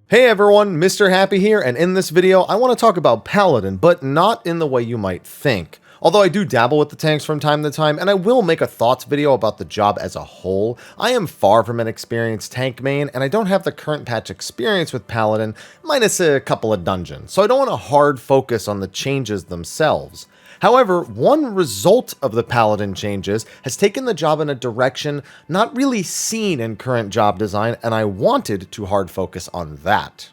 Hey everyone, Mr. Happy here, and in this video I want to talk about Paladin, but not in the way you might think. Although I do dabble with the tanks from time to time, and I will make a thoughts video about the job as a whole, I am far from an experienced tank main, and I don't have the current patch experience with Paladin, minus a couple of dungeons, so I don't want to hard focus on the changes themselves. However, one result of the Paladin changes has taken the job in a direction not really seen in current job design, and I wanted to hard focus on that.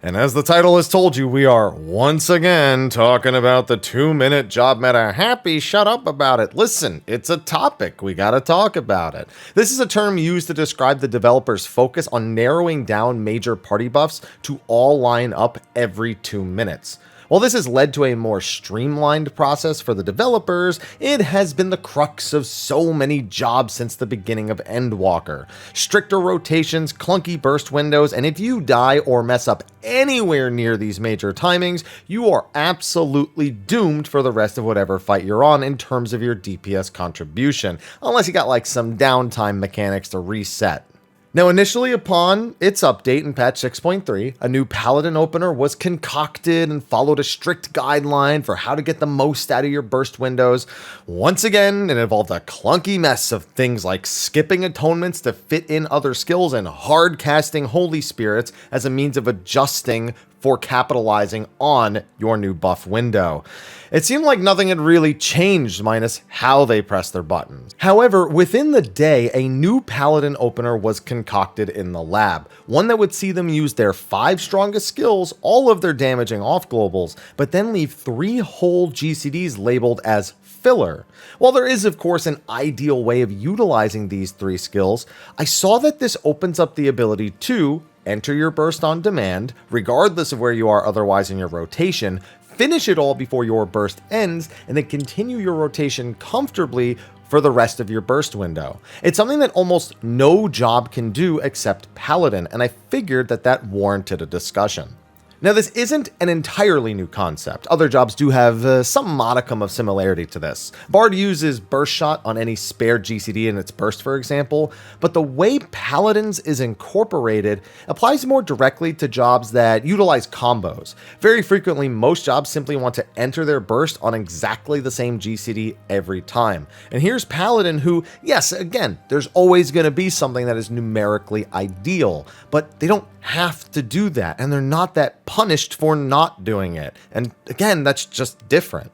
And as the title has told you, we are once again talking about the 2-minute job meta. Happy, shut up about it. Listen, it's a topic. We gotta talk about it. This is a term used to describe the developer's focus on narrowing down major party buffs to all line up every 2 minutes. While this has led to a more streamlined process for the developers, it has been the crux of so many jobs since the beginning of Endwalker. Stricter rotations, clunky burst windows, and if you die or mess up anywhere near these major timings, you are absolutely doomed for the rest of whatever fight you're on in terms of your DPS contribution, unless you got like some downtime mechanics to reset. Now, initially upon its update in patch 6.3, a new Paladin opener was concocted and followed a strict guideline for how to get the most out of your burst windows. Once again, it involved a clunky mess of things like skipping atonements to fit in other skills and hard casting holy spirits as a means of adjusting for capitalizing on your new buff window. It seemed like nothing had really changed minus how they press their buttons. However, within the day, a new Paladin opener was concocted in the lab, one that would see them use their 5 strongest skills, all of their damaging off globals, but then leave 3 whole GCDs labeled as filler. While there is of course an ideal way of utilizing these 3 skills, I saw that this opens up the ability to enter your burst on demand, regardless of where you are otherwise in your rotation, finish it all before your burst ends, and then continue your rotation comfortably for the rest of your burst window. It's something that almost no job can do except Paladin, and I figured that that warranted a discussion. Now, this isn't an entirely new concept. Other jobs do have some modicum of similarity to this. Bard uses burst shot on any spare GCD in its burst, for example, but the way Paladins is incorporated applies more directly to jobs that utilize combos. Very frequently, most jobs simply want to enter their burst on exactly the same GCD every time. And here's Paladin who, yes, again, there's always going to be something that is numerically ideal, but they don't have to do that, and they're not that punished for not doing it. And again, that's just different.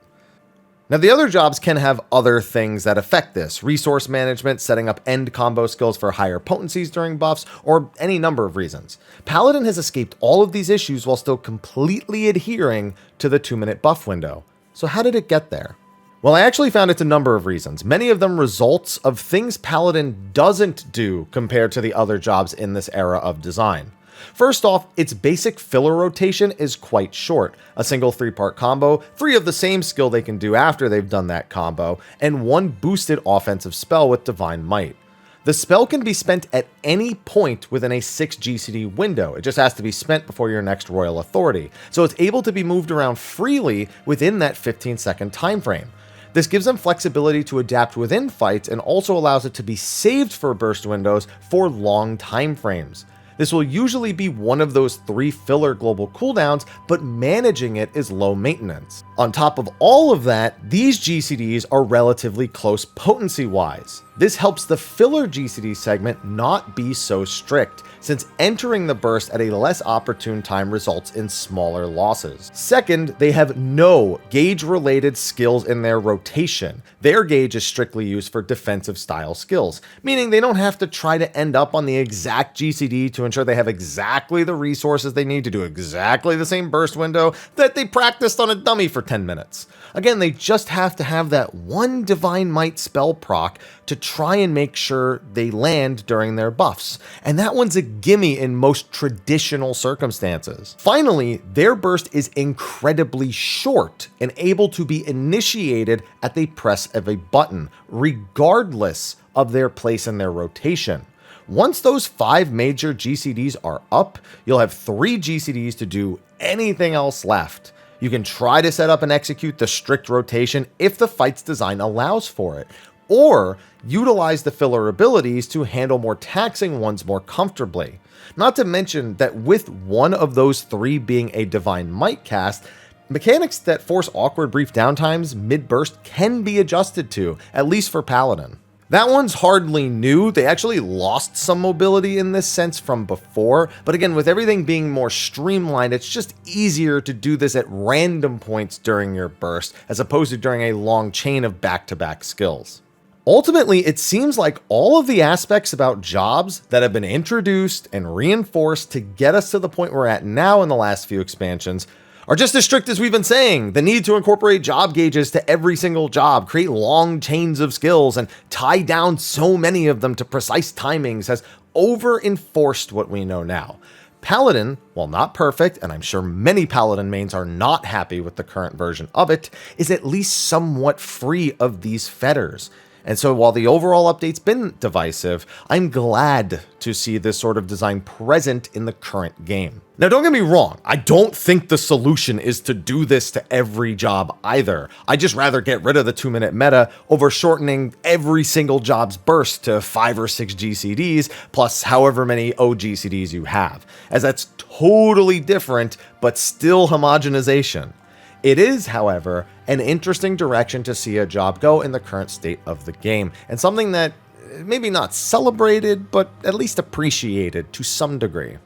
Now, the other jobs can have other things that affect this: resource management, setting up end combo skills for higher potencies during buffs, or any number of reasons. Paladin has escaped all of these issues while still completely adhering to the 2-minute buff window. So how did it get there? Well, I actually found it's a number of reasons, many of them results of things Paladin doesn't do compared to the other jobs in this era of design. First off, its basic filler rotation is quite short. A single 3-part combo, 3 of the same skill they can do after they've done that combo, and 1 boosted offensive spell with Divine Might. The spell can be spent at any point within a 6 GCD window. It just has to be spent before your next Royal Authority, so it's able to be moved around freely within that 15-second time frame. This gives them flexibility to adapt within fights and also allows it to be saved for burst windows for long time frames. This will usually be one of those 3 filler global cooldowns, but managing it is low maintenance. On top of all of that, these GCDs are relatively close potency-wise. This helps the filler GCD segment not be so strict, since entering the burst at a less opportune time results in smaller losses. Second, they have no gauge-related skills in their rotation. Their gauge is strictly used for defensive style skills, meaning they don't have to try to end up on the exact GCD to ensure they have exactly the resources they need to do exactly the same burst window that they practiced on a dummy for 10 minutes. Again, they just have to have that 1 Divine Might spell proc to try and make sure they land during their buffs, and that one's a gimme in most traditional circumstances. Finally, their burst is incredibly short and able to be initiated at the press of a button, regardless of their place in their rotation. Once those 5 major GCDs are up, you'll have 3 GCDs to do anything else left. You can try to set up and execute the strict rotation if the fight's design allows for it, or utilize the filler abilities to handle more taxing ones more comfortably. Not to mention that with one of those three being a Divine Might cast, mechanics that force awkward brief downtimes mid-burst can be adjusted to, at least for Paladin. That one's hardly new. They actually lost some mobility in this sense from before, but again, with everything being more streamlined, it's just easier to do this at random points during your burst, as opposed to during a long chain of back-to-back skills. Ultimately, it seems like all of the aspects about jobs that have been introduced and reinforced to get us to the point we're at now in the last few expansions are just as strict as we've been saying. The need to incorporate job gauges to every single job, create long chains of skills, and tie down so many of them to precise timings has over-enforced what we know now. Paladin, while not perfect, and I'm sure many Paladin mains are not happy with the current version of it, is at least somewhat free of these fetters. And so while the overall update's been divisive, I'm glad to see this sort of design present in the current game. Now, don't get me wrong, I don't think the solution is to do this to every job either. I'd just rather get rid of the 2-minute meta over shortening every single job's burst to 5 or 6 GCDs, plus however many OGCDs you have, as that's totally different, but still homogenization. It is, however, an interesting direction to see a job go in the current state of the game, and something that maybe not celebrated, but at least appreciated to some degree.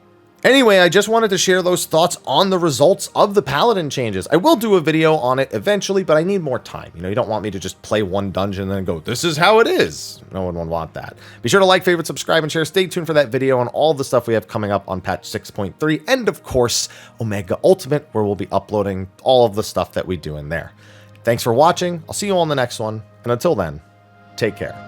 Anyway, I just wanted to share those thoughts on the results of the Paladin changes. I will do a video on it eventually, but I need more time. You don't want me to just play one dungeon and then go, this is how it is. No one would want that. Be sure to like, favorite, subscribe, and share. Stay tuned for that video on all the stuff we have coming up on patch 6.3, and of course, Omega Ultimate, where we'll be uploading all of the stuff that we do in there. Thanks for watching. I'll see you on the next one, and until then, take care.